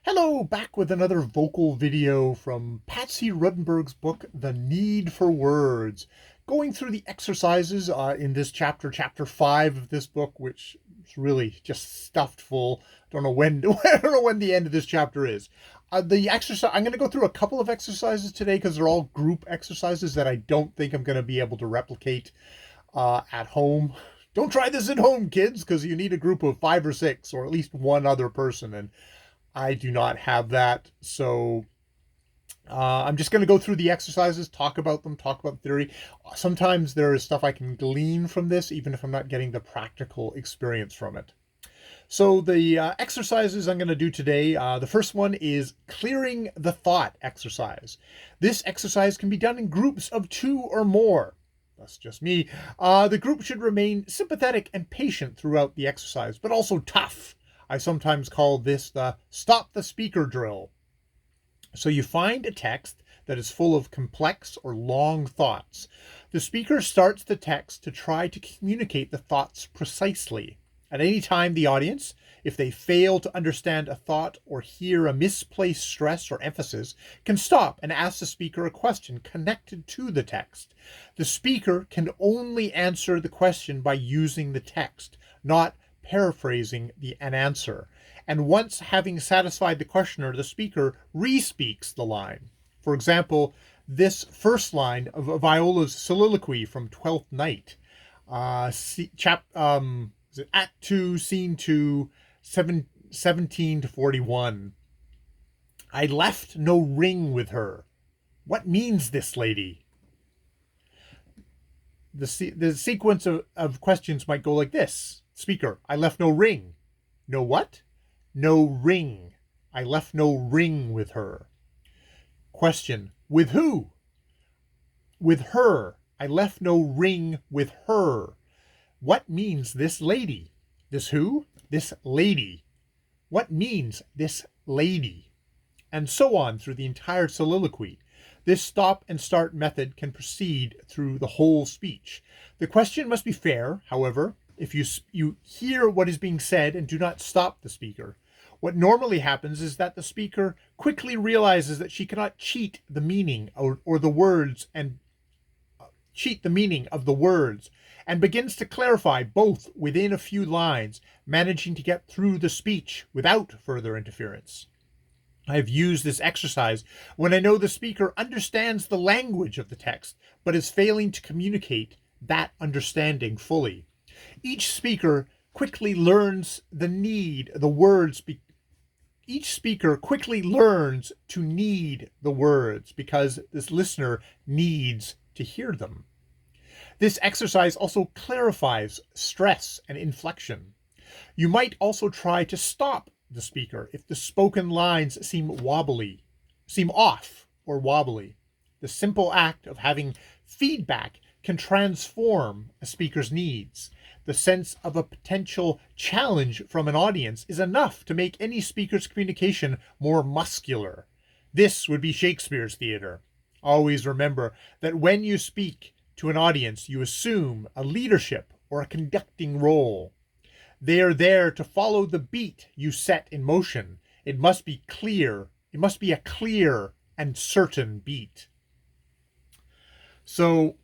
Hello, back with another vocal video from Patsy Rudenberg's book, The Need for Words. Going through the exercises in this chapter, chapter 5 of this book, which is really just stuffed full. Don't know when, I don't know when the end of this chapter is. The exercise, I'm going to go through a couple of exercises today because they're all group exercises that I don't think I'm going to be able to replicate at home. Don't try this at home, kids, because you need a group of 5 or 6 or at least one other person, and I do not have that. So I'm just going to go through the exercises, talk about them, talk about the theory. Sometimes there is stuff I can glean from this, even if I'm not getting the practical experience from it. So the exercises I'm going to do today, the first one is clearing the thought exercise. This exercise can be done in groups of 2 or more. That's just me. The group should remain sympathetic and patient throughout the exercise, but also tough. I sometimes call this the stop the speaker drill. So you find a text that is full of complex or long thoughts. The speaker starts the text to try to communicate the thoughts precisely. At any time, the audience, if they fail to understand a thought or hear a misplaced stress or emphasis, can stop and ask the speaker a question connected to the text. The speaker can only answer the question by using the text, not paraphrasing an answer. And once having satisfied the questioner, the speaker re-speaks the line. For example, this first line of Viola's soliloquy from Twelfth Night, Act 2, Scene 2, 17 to 41. I left no ring with her. What means this, lady? The sequence of questions might go like this. Speaker, I left no ring. No what? No ring. I left no ring with her. Question, with who? With her. I left no ring with her. What means this lady? This who? This lady. What means this lady? And so on through the entire soliloquy. This stop and start method can proceed through the whole speech. The question must be fair, however, if you hear what is being said and do not stop the speaker. What normally happens is that the speaker quickly realizes that she cannot cheat the meaning or the words and cheat the meaning of the words and begins to clarify both within a few lines, managing to get through the speech without further interference. I have used this exercise when I know the speaker understands the language of the text, but is failing to communicate that understanding fully. Each speaker quickly learns each speaker quickly learns to need the words because this listener needs to hear them. This exercise also clarifies stress and inflection. You might also try to stop the speaker if the spoken lines seem off or wobbly. The simple act of having feedback can transform a speaker's needs. The sense of a potential challenge from an audience is enough to make any speaker's communication more muscular. This would be Shakespeare's theater. Always remember that when you speak to an audience, you assume a leadership or a conducting role. They are there to follow the beat you set in motion. It must be clear. It must be a clear and certain beat. So,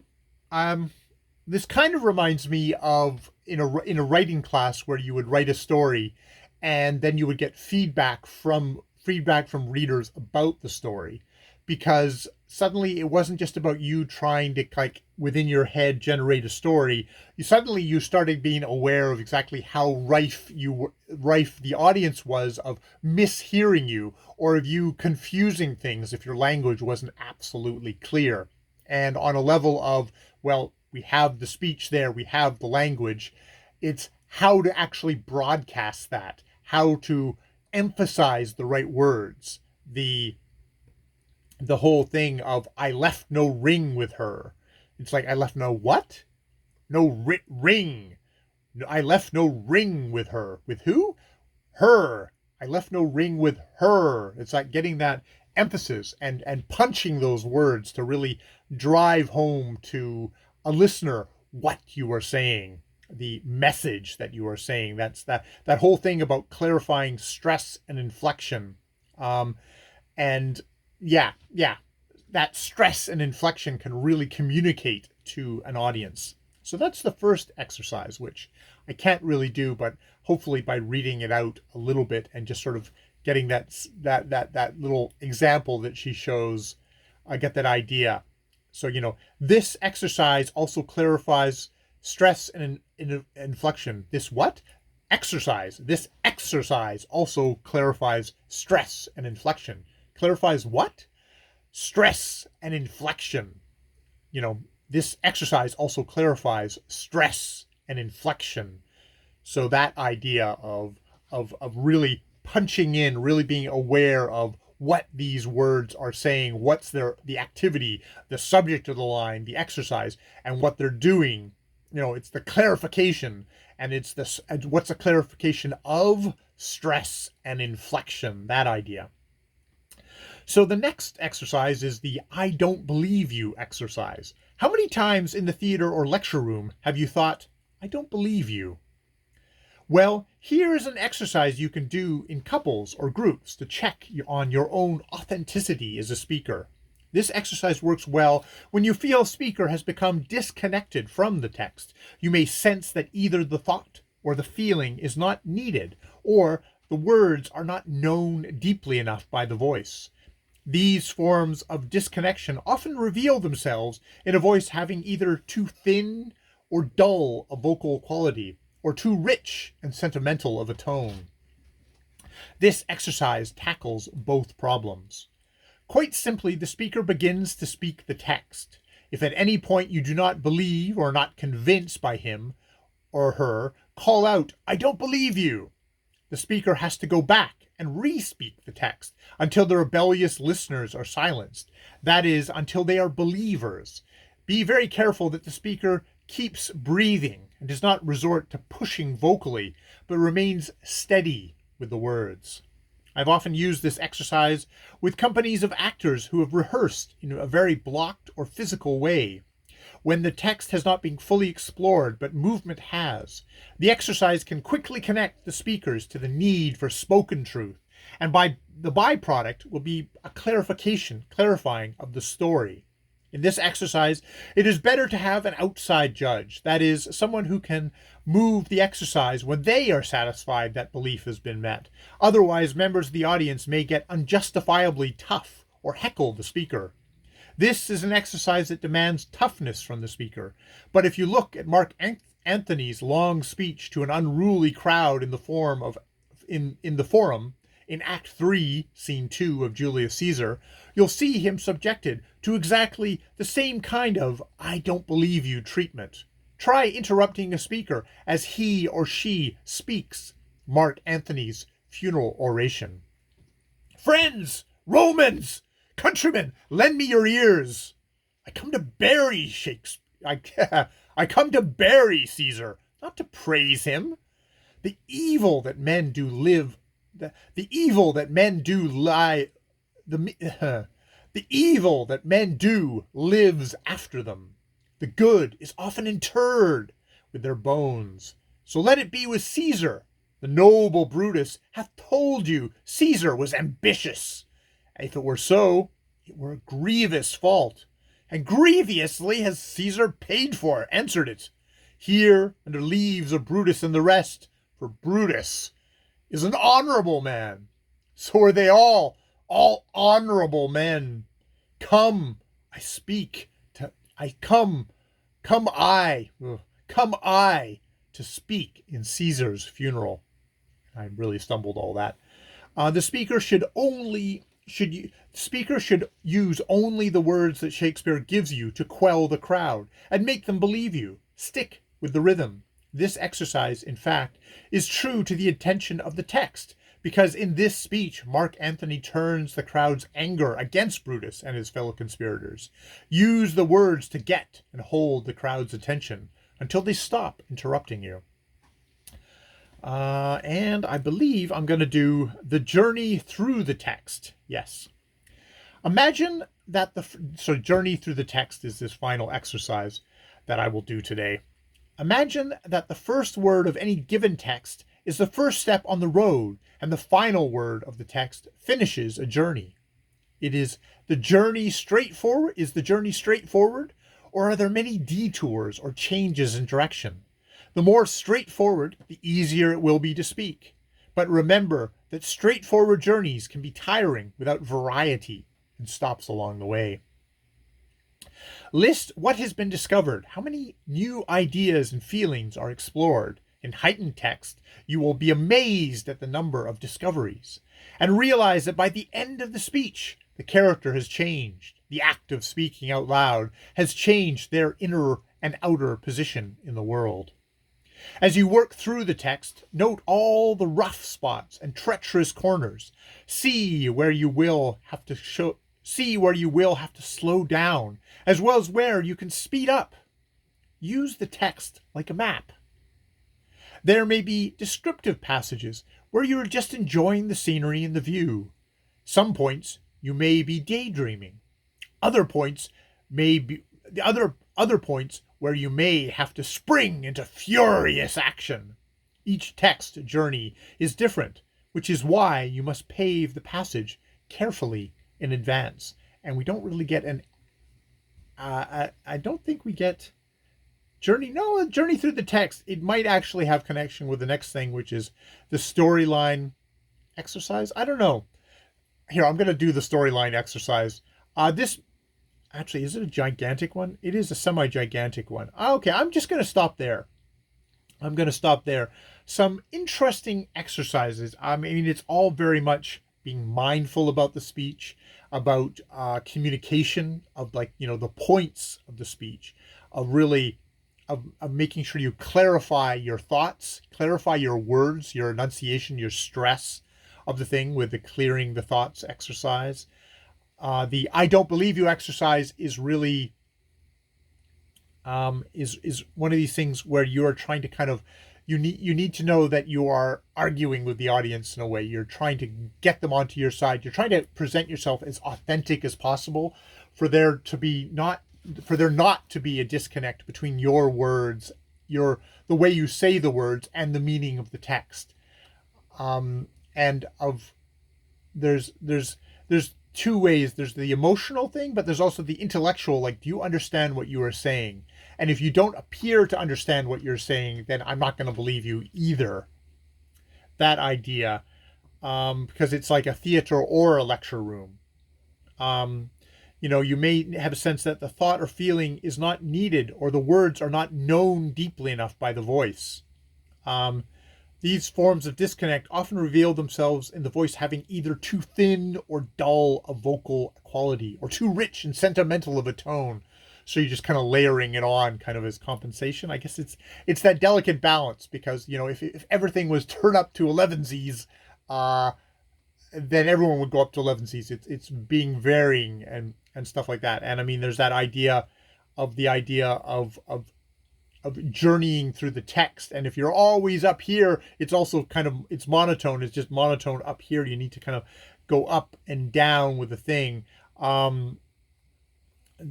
this kind of reminds me of in a writing class where you would write a story, and then you would get feedback from readers about the story, because suddenly it wasn't just about you trying to within your head generate a story. You started being aware of exactly how rife the audience was of mishearing you, or of you confusing things if your language wasn't absolutely clear. And on a level of, well, we have the speech there, we have the language, it's how to actually broadcast that, how to emphasize the right words, the whole thing of I left no ring with her. It's like, I left no what? No ring. I left no ring with her. With who? Her. I left no ring with her. It's like getting that emphasis and punching those words to really drive home to a listener what you are saying, the message that you are saying. That's that whole thing about clarifying stress and inflection And yeah, that stress and inflection can really communicate to an audience. So that's the first exercise, which I can't really do, but hopefully by reading it out a little bit and just sort of getting that little example that she shows, I get that idea. So, this exercise also clarifies stress and inflection. This what? Exercise. This exercise also clarifies stress and inflection. Clarifies what? Stress and inflection. This exercise also clarifies stress and inflection. So that idea of really punching in, really being aware of what these words are saying, what's the activity, the subject of the line, the exercise, and what they're doing. It's the clarification, and what's the clarification of stress and inflection, that idea. So the next exercise is the I don't believe you exercise. How many times in the theater or lecture room have you thought, I don't believe you? Well, here is an exercise you can do in couples or groups to check on your own authenticity as a speaker. This exercise works well when you feel a speaker has become disconnected from the text. You may sense that either the thought or the feeling is not needed, or the words are not known deeply enough by the voice. These forms of disconnection often reveal themselves in a voice having either too thin or dull a vocal quality, or too rich and sentimental of a tone. This exercise tackles both problems. Quite simply, the speaker begins to speak the text. If at any point you do not believe or are not convinced by him or her, call out, I don't believe you. The speaker has to go back and re-speak the text until the rebellious listeners are silenced. That is, until they are believers. Be very careful that the speaker keeps breathing and does not resort to pushing vocally, but remains steady with the words. I've often used this exercise with companies of actors who have rehearsed in a very blocked or physical way. When the text has not been fully explored, but movement has, the exercise can quickly connect the speakers to the need for spoken truth, and by the byproduct will be a clarifying of the story. In this exercise, it is better to have an outside judge, that is, someone who can move the exercise when they are satisfied that belief has been met. Otherwise, members of the audience may get unjustifiably tough or heckle the speaker. This is an exercise that demands toughness from the speaker. But if you look at Mark Antony's long speech to an unruly crowd in the Forum in Act 3, Scene 2 of Julius Caesar, you'll see him subjected to exactly the same kind of I don't believe you treatment. Try interrupting a speaker as he or she speaks Mark Antony's funeral oration. Friends, Romans, countrymen, lend me your ears. I come to bury Shakespeare. I come to bury Caesar, not to praise him. The evil that men do live, the evil that men do lie, the evil that men do lives after them. The good is often interred with their bones. So let it be with Caesar. The noble Brutus hath told you Caesar was ambitious. If it were so, it were a grievous fault. And grievously has Caesar paid for, answered it. Here, under leaves of Brutus and the rest, for Brutus is an honorable man. So are they all honorable men. Come, I speak to, come I to speak in Caesar's funeral. I really stumbled all that. The speaker should use only the words that Shakespeare gives you to quell the crowd and make them believe you. Stick with the rhythm. This exercise, in fact, is true to the intention of the text, because in this speech, Mark Antony turns the crowd's anger against Brutus and his fellow conspirators. Use the words to get and hold the crowd's attention until they stop interrupting you. And I believe I'm going to do the journey through the text. Yes. Imagine that journey through the text is this final exercise that I will do today. Imagine that the first word of any given text is the first step on the road, and the final word of the text finishes a journey. It is the journey straightforward. Is the journey straightforward, or are there many detours or changes in direction? The more straightforward, the easier it will be to speak. But remember that straightforward journeys can be tiring without variety and stops along the way. List what has been discovered. How many new ideas and feelings are explored? In heightened text, you will be amazed at the number of discoveries, and realize that by the end of the speech, the character has changed. The act of speaking out loud has changed their inner and outer position in the world. As you work through the text, note all the rough spots and treacherous corners. See where you will have to slow down, as well as where you can speed up. Use the text like a map. There may be descriptive passages where you are just enjoying the scenery and the view. Some points you may be daydreaming. Other points where you may have to spring into furious action. Each text journey is different, which is why you must pave the passage carefully in advance. And we don't really get I don't think we get journey. No, a journey through the text. It might actually have connection with the next thing, which is the storyline exercise. I don't know. Here, I'm going to do the storyline exercise. This actually, is it a gigantic one? It is a semi-gigantic one. Okay, I'm just going to stop there. Some interesting exercises. I mean, it's all very much being mindful about the speech, about communication, of the points of the speech, of making sure you clarify your thoughts, clarify your words, your enunciation, your stress of the thing with the clearing the thoughts exercise. The I don't believe you exercise is really is one of these things where you are trying to kind of you need to know that you are arguing with the audience in a way. You're trying to get them onto your side. You're trying to present yourself as authentic as possible for there not to be a disconnect between your words, the way you say the words, and the meaning of the text. There's two ways. There's the emotional thing, but there's also the intellectual, like, do you understand what you are saying? And if you don't appear to understand what you're saying, then I'm not going to believe you either. That idea, because it's like a theater or a lecture room. You may have a sense that the thought or feeling is not needed, or the words are not known deeply enough by the voice. These forms of disconnect often reveal themselves in the voice having either too thin or dull a vocal quality, or too rich and sentimental of a tone. So you're just kind of layering it on kind of as compensation. I guess it's that delicate balance, because, if everything was turned up to 11Zs, then everyone would go up to 11Zs. It's being varying and stuff like that. And I mean, there's that idea of journeying through the text. And if you're always up here, it's also it's monotone. It's just monotone up here. You need to kind of go up and down with the thing.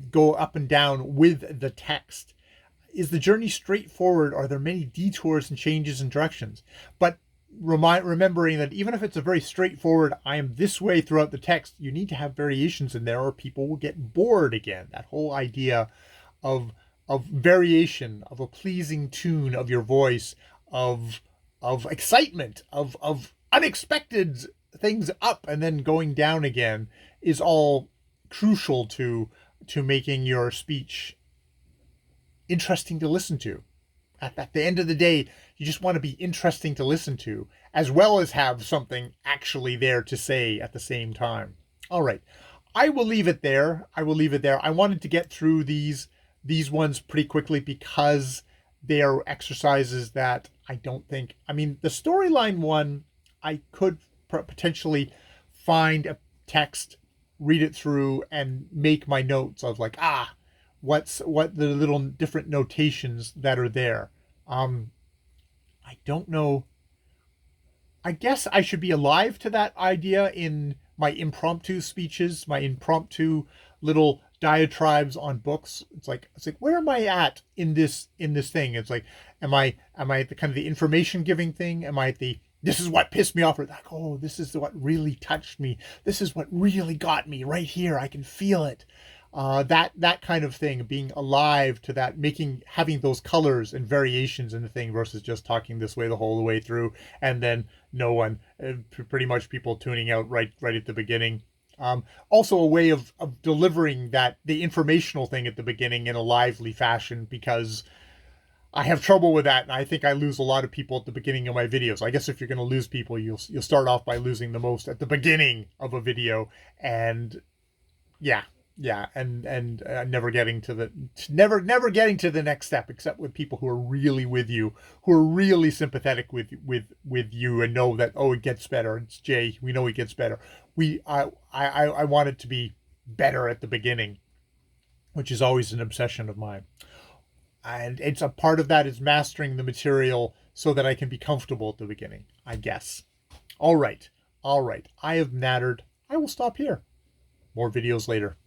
Go up and down with the text. Is the journey straightforward? Are there many detours and changes in directions? But remembering that even if it's a very straightforward, I am this way throughout the text, you need to have variations in there, or people will get bored again. That whole idea of variation, of a pleasing tune of your voice, of excitement, of unexpected things up and then going down again, is all crucial to making your speech interesting to listen to. At the end of the day, you just want to be interesting to listen to, as well as have something actually there to say at the same time. All right, I will leave it there. I wanted to get through these ones pretty quickly because they are exercises that I don't think, the storyline one, I could potentially find a text, read it through, and make my notes of what the little different notations that are there. I don't know. I guess I should be alive to that idea in my impromptu speeches, my impromptu little diatribes on books. It's like where am I at in this thing? It's like, am I at the kind of the information giving thing? Am I at the this is what pissed me off? Or like, oh, this is what really touched me. This is what really got me right here. I can feel it. That kind of thing, being alive to that, having those colors and variations in the thing versus just talking this way the whole way through, and then no one, pretty much people tuning out right at the beginning. Also a way of delivering the informational thing at the beginning in a lively fashion, because I have trouble with that, and I think I lose a lot of people at the beginning of my videos. I guess if you're going to lose people, you'll start off by losing the most at the beginning of a video, and yeah, and never getting to the next step, except with people who are really with you, who are really sympathetic with you, and know that, oh, it gets better. It's Jay. We know it gets better. I want it to be better at the beginning, which is always an obsession of mine. And it's a part of that is mastering the material so that I can be comfortable at the beginning, I guess. All right. I have nattered. I will stop here. More videos later.